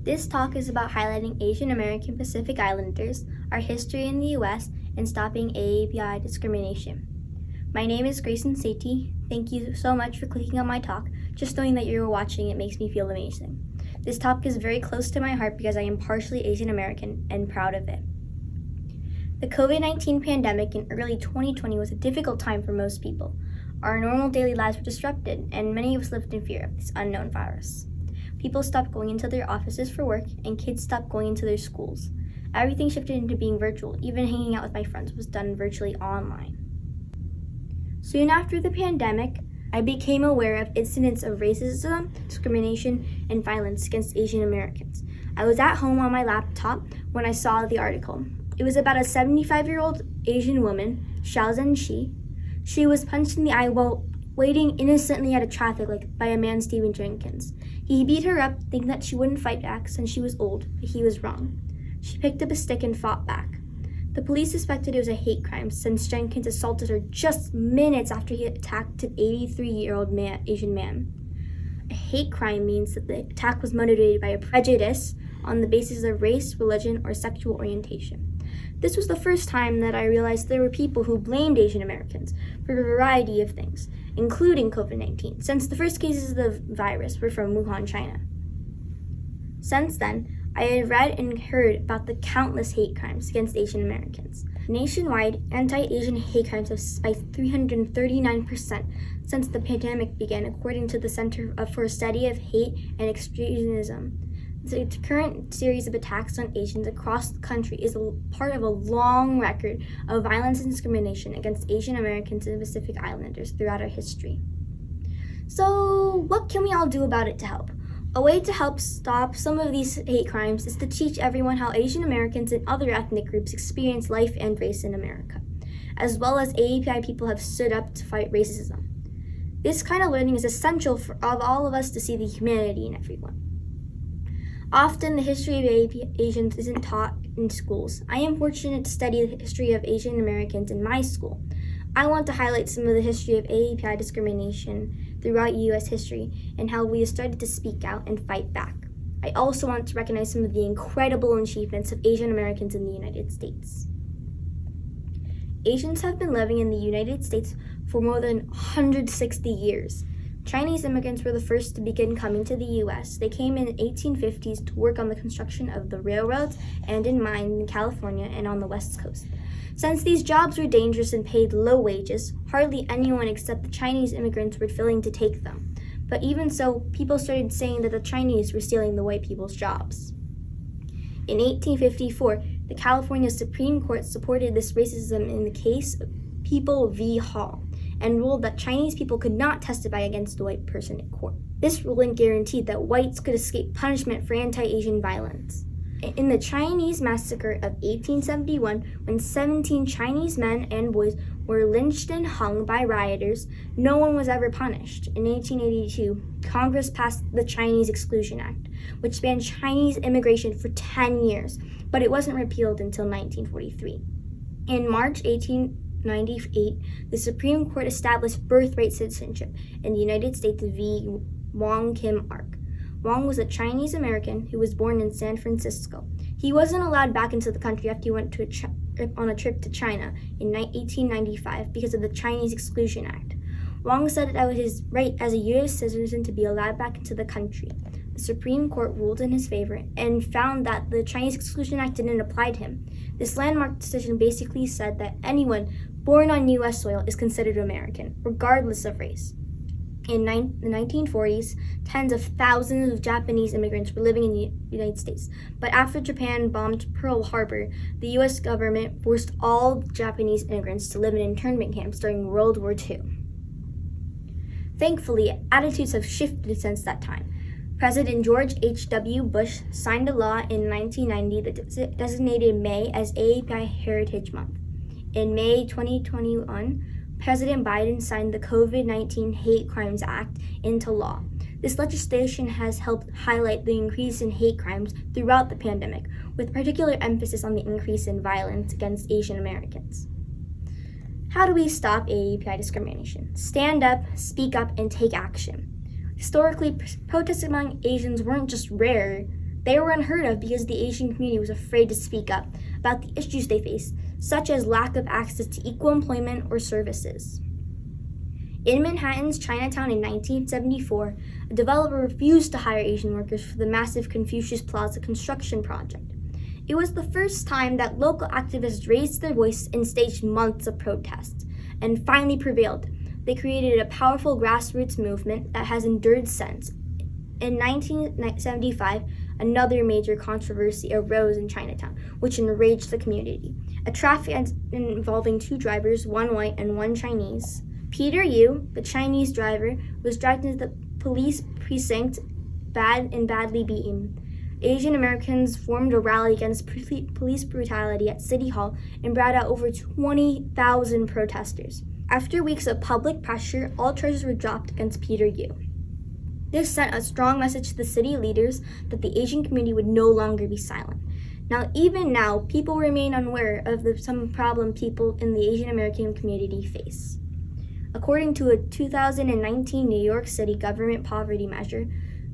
This talk is about highlighting Asian American Pacific Islanders, our history in the U.S., and stopping AAPI discrimination. My name is Grayson. Thank you so much for clicking on my talk. Just knowing that you're watching, it makes me feel amazing. This topic is very close to my heart because I am partially Asian American and proud of it. The COVID-19 pandemic in early 2020 was a difficult time for most people. Our normal daily lives were disrupted, and many of us lived in fear of this unknown virus. People stopped going into their offices for work, and kids stopped going into their schools. Everything shifted into being virtual. Even hanging out with my friends was done virtually online. Soon after the pandemic, I became aware of incidents of racism, discrimination, and violence against Asian Americans. I was at home on my laptop when I saw the article. It was about a 75-year-old Asian woman, Xiao Zhenxi. She was punched in the eye while waiting innocently at a traffic light by a man, Stephen Jenkins. He beat her up, thinking that she wouldn't fight back since she was old, but he was wrong. She picked up a stick and fought back. The police suspected it was a hate crime since Jenkins assaulted her just minutes after he attacked an 83-year-old Asian man. A hate crime means that the attack was motivated by a prejudice on the basis of race, religion, or sexual orientation. This was the first time that I realized there were people who blamed Asian Americans for a variety of things, including COVID-19, since the first cases of the virus were from Wuhan, China. Since then, I had read and heard about the countless hate crimes against Asian Americans. Nationwide, anti-Asian hate crimes have spiked 339% since the pandemic began, according to the Center for a Study of Hate and Extremism. The current series of attacks on Asians across the country is a part of a long record of violence and discrimination against Asian Americans and Pacific Islanders throughout our history. So, what can we all do about it to help? A way to help stop some of these hate crimes is to teach everyone how Asian Americans and other ethnic groups experience life and race in America, as well as AAPI people have stood up to fight racism. This kind of learning is essential for all of us to see the humanity in everyone. Often, the history of Asians isn't taught in schools. I am fortunate to study the history of Asian Americans in my school. I want to highlight some of the history of AAPI discrimination throughout U.S. history and how we have started to speak out and fight back. I also want to recognize some of the incredible achievements of Asian Americans in the United States. Asians have been living in the United States for more than 160 years. Chinese immigrants were the first to begin coming to the U.S. They came in the 1850s to work on the construction of the railroads and in mines in California and on the West Coast. Since these jobs were dangerous and paid low wages, hardly anyone except the Chinese immigrants were willing to take them. But even so, people started saying that the Chinese were stealing the white people's jobs. In 1854, the California Supreme Court supported this racism in the case of People v. Hall, and ruled that Chinese people could not testify against a white person in court. This ruling guaranteed that whites could escape punishment for anti-Asian violence. In the Chinese massacre of 1871, when 17 Chinese men and boys were lynched and hung by rioters, no one was ever punished. In 1882, Congress passed the Chinese Exclusion Act, which banned Chinese immigration for 10 years, but it wasn't repealed until 1943. In March 1898, the Supreme Court established birthright citizenship in the United States v. Wong Kim Ark. Wong was a Chinese American who was born in San Francisco. He wasn't allowed back into the country after he went on a trip to China in 1895 because of the Chinese Exclusion Act. Wong said that it was his right as a U.S. citizen to be allowed back into the country. The Supreme Court ruled in his favor and found that the Chinese Exclusion Act didn't apply to him. This landmark decision basically said that anyone born on U.S. soil is considered American, regardless of race. In the 1940s, tens of thousands of Japanese immigrants were living in the United States. But after Japan bombed Pearl Harbor, the U.S. government forced all Japanese immigrants to live in internment camps during World War II. Thankfully, attitudes have shifted since that time. President George H.W. Bush signed a law in 1990 that designated May as AAPI Heritage Month. In May 2021, President Biden signed the COVID-19 Hate Crimes Act into law. This legislation has helped highlight the increase in hate crimes throughout the pandemic, with particular emphasis on the increase in violence against Asian Americans. How do we stop AAPI discrimination? Stand up, speak up, and take action. Historically, protests among Asians weren't just rare, They were unheard of because the Asian community was afraid to speak up about the issues they faced, such as lack of access to equal employment or services. In Manhattan's Chinatown in 1974, a developer refused to hire Asian workers for the massive Confucius Plaza construction project. It was the first time that local activists raised their voice and staged months of protests, and finally prevailed. They created a powerful grassroots movement that has endured since. In 1975, another major controversy arose in Chinatown, which enraged the community. A traffic accident involving two drivers, one white and one Chinese. Peter Yu, the Chinese driver, was dragged into the police precinct and badly beaten. Asian Americans formed a rally against police brutality at City Hall and brought out over 20,000 protesters. After weeks of public pressure, all charges were dropped against Peter Yu. This sent a strong message to the city leaders that the Asian community would no longer be silent. Even now, people remain unaware of some problem people in the Asian American community face. According to a 2019 New York City government poverty measure,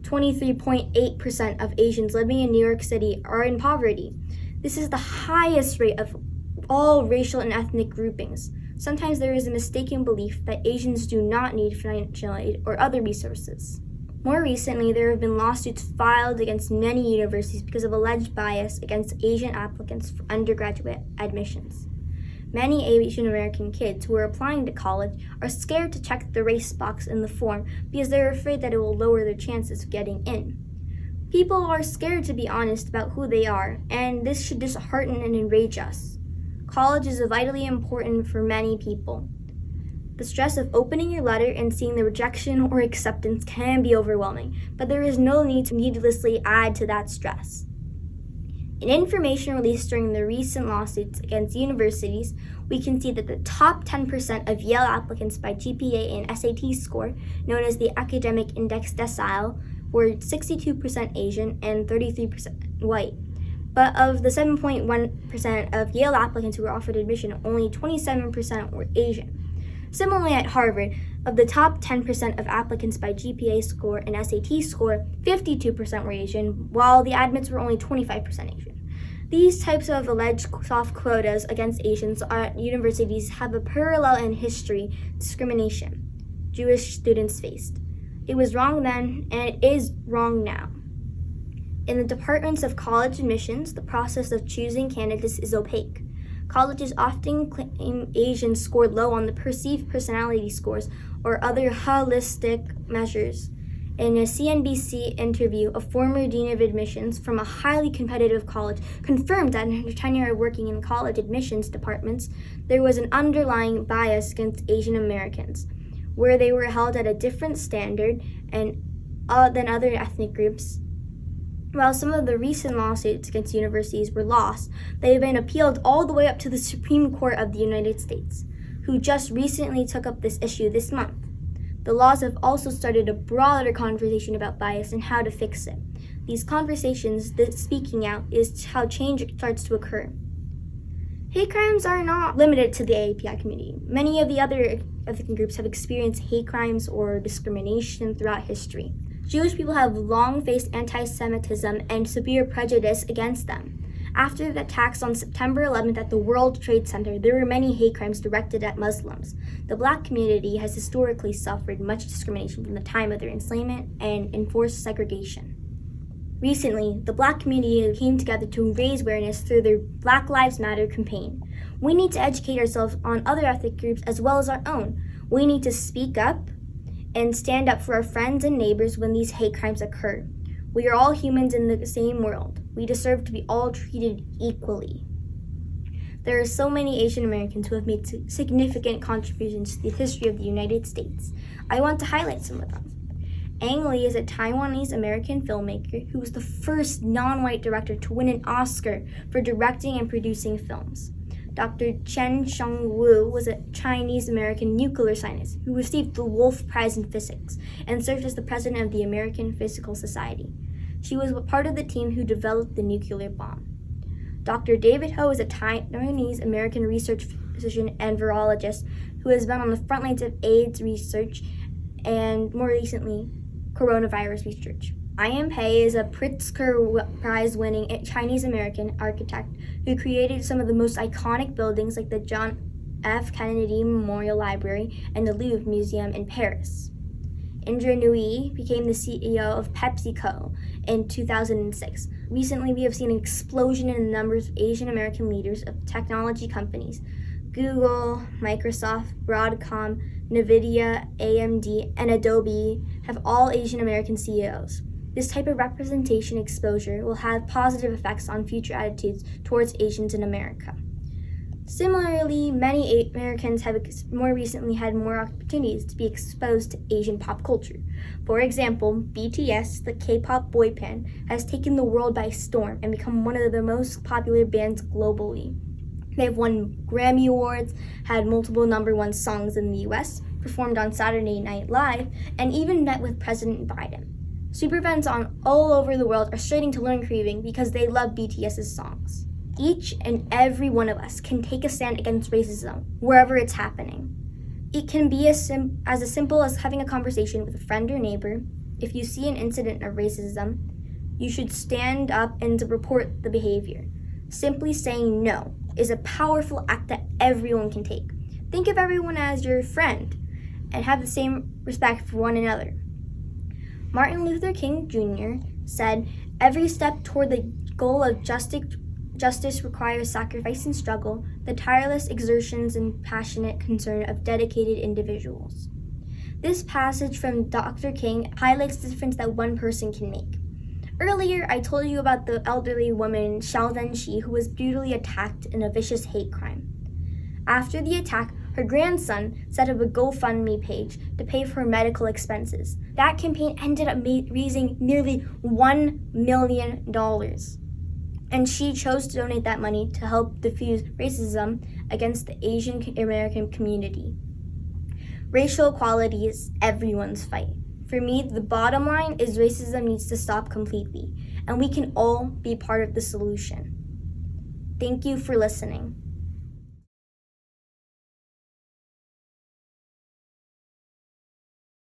23.8% of Asians living in New York City are in poverty. This is the highest rate of all racial and ethnic groupings. Sometimes there is a mistaken belief that Asians do not need financial aid or other resources. More recently, there have been lawsuits filed against many universities because of alleged bias against Asian applicants for undergraduate admissions. Many Asian American kids who are applying to college are scared to check the race box in the form because they're afraid that it will lower their chances of getting in. People are scared to be honest about who they are, and this should dishearten and enrage us. College is vitally important for many people. The stress of opening your letter and seeing the rejection or acceptance can be overwhelming, but there is no need to needlessly add to that stress. In information released during the recent lawsuits against universities, we can see that the top 10% of Yale applicants by GPA and SAT score, known as the Academic Index Decile, were 62% Asian and 33% white. But of the 7.1% of Yale applicants who were offered admission, only 27% were Asian. Similarly, at Harvard, of the top 10% of applicants by GPA score and SAT score, 52% were Asian, while the admits were only 25% Asian. These types of alleged soft quotas against Asians at universities have a parallel in history discrimination Jewish students faced. It was wrong then, and it is wrong now. In the departments of college admissions, the process of choosing candidates is opaque. Colleges often claim Asians scored low on the perceived personality scores or other holistic measures. In a CNBC interview, a former dean of admissions from a highly competitive college confirmed that in her tenure working in college admissions departments, there was an underlying bias against Asian Americans, where they were held at a different standard than other ethnic groups. While some of the recent lawsuits against universities were lost, they have been appealed all the way up to the Supreme Court of the United States, who just recently took up this issue this month. The laws have also started a broader conversation about bias and how to fix it. These conversations, the speaking out, is how change starts to occur. Hate crimes are not limited to the AAPI community. Many of the other ethnic groups have experienced hate crimes or discrimination throughout history. Jewish people have long faced anti-Semitism and severe prejudice against them. After the attacks on September 11th at the World Trade Center, there were many hate crimes directed at Muslims. The Black community has historically suffered much discrimination from the time of their enslavement and enforced segregation. Recently, the Black community came together to raise awareness through their Black Lives Matter campaign. We need to educate ourselves on other ethnic groups as well as our own. We need to speak up and stand up for our friends and neighbors when these hate crimes occur. We are all humans in the same world. We deserve to be all treated equally. There are so many Asian Americans who have made significant contributions to the history of the United States. I want to highlight some of them. Ang Lee is a Taiwanese American filmmaker who was the first non-white director to win an Oscar for directing and producing films. Dr. Chen Sheng-Wu was a Chinese American nuclear scientist who received the Wolf Prize in Physics and served as the president of the American Physical Society. She was part of the team who developed the nuclear bomb. Dr. David Ho is a Taiwanese American research physician and virologist who has been on the front lines of AIDS research and, more recently, coronavirus research. AAPI is a Pritzker Prize-winning Chinese-American architect who created some of the most iconic buildings like the John F. Kennedy Memorial Library and the Louvre Museum in Paris. Indra Nooyi became the CEO of PepsiCo in 2006. Recently, we have seen an explosion in the numbers of Asian American leaders of technology companies. Google, Microsoft, Broadcom, NVIDIA, AMD, and Adobe have all Asian American CEOs. This type of representation exposure will have positive effects on future attitudes towards Asians in America. Similarly, many Americans have more recently had more opportunities to be exposed to Asian pop culture. For example, BTS, the K-pop boy band, has taken the world by storm and become one of the most popular bands globally. They've won Grammy Awards, had multiple #1 songs in the US, performed on Saturday Night Live, and even met with President Biden. Superfans all over the world are starting to learn Korean because they love BTS's songs. Each and every one of us can take a stand against racism wherever it's happening. It can be as simple as having a conversation with a friend or neighbor. If you see an incident of racism, you should stand up and report the behavior. Simply saying no is a powerful act that everyone can take. Think of everyone as your friend and have the same respect for one another. Martin Luther King Jr. said, "Every step toward the goal of justice requires sacrifice and struggle, the tireless exertions and passionate concern of dedicated individuals." This passage from Dr. King highlights the difference that one person can make. Earlier, I told you about the elderly woman Xiao Zhenxi who was brutally attacked in a vicious hate crime. After the attack, her grandson set up a GoFundMe page to pay for her medical expenses. That campaign ended up raising nearly $1 million. And she chose to donate that money to help diffuse racism against the Asian American community. Racial equality is everyone's fight. For me, the bottom line is racism needs to stop completely, and we can all be part of the solution. Thank you for listening.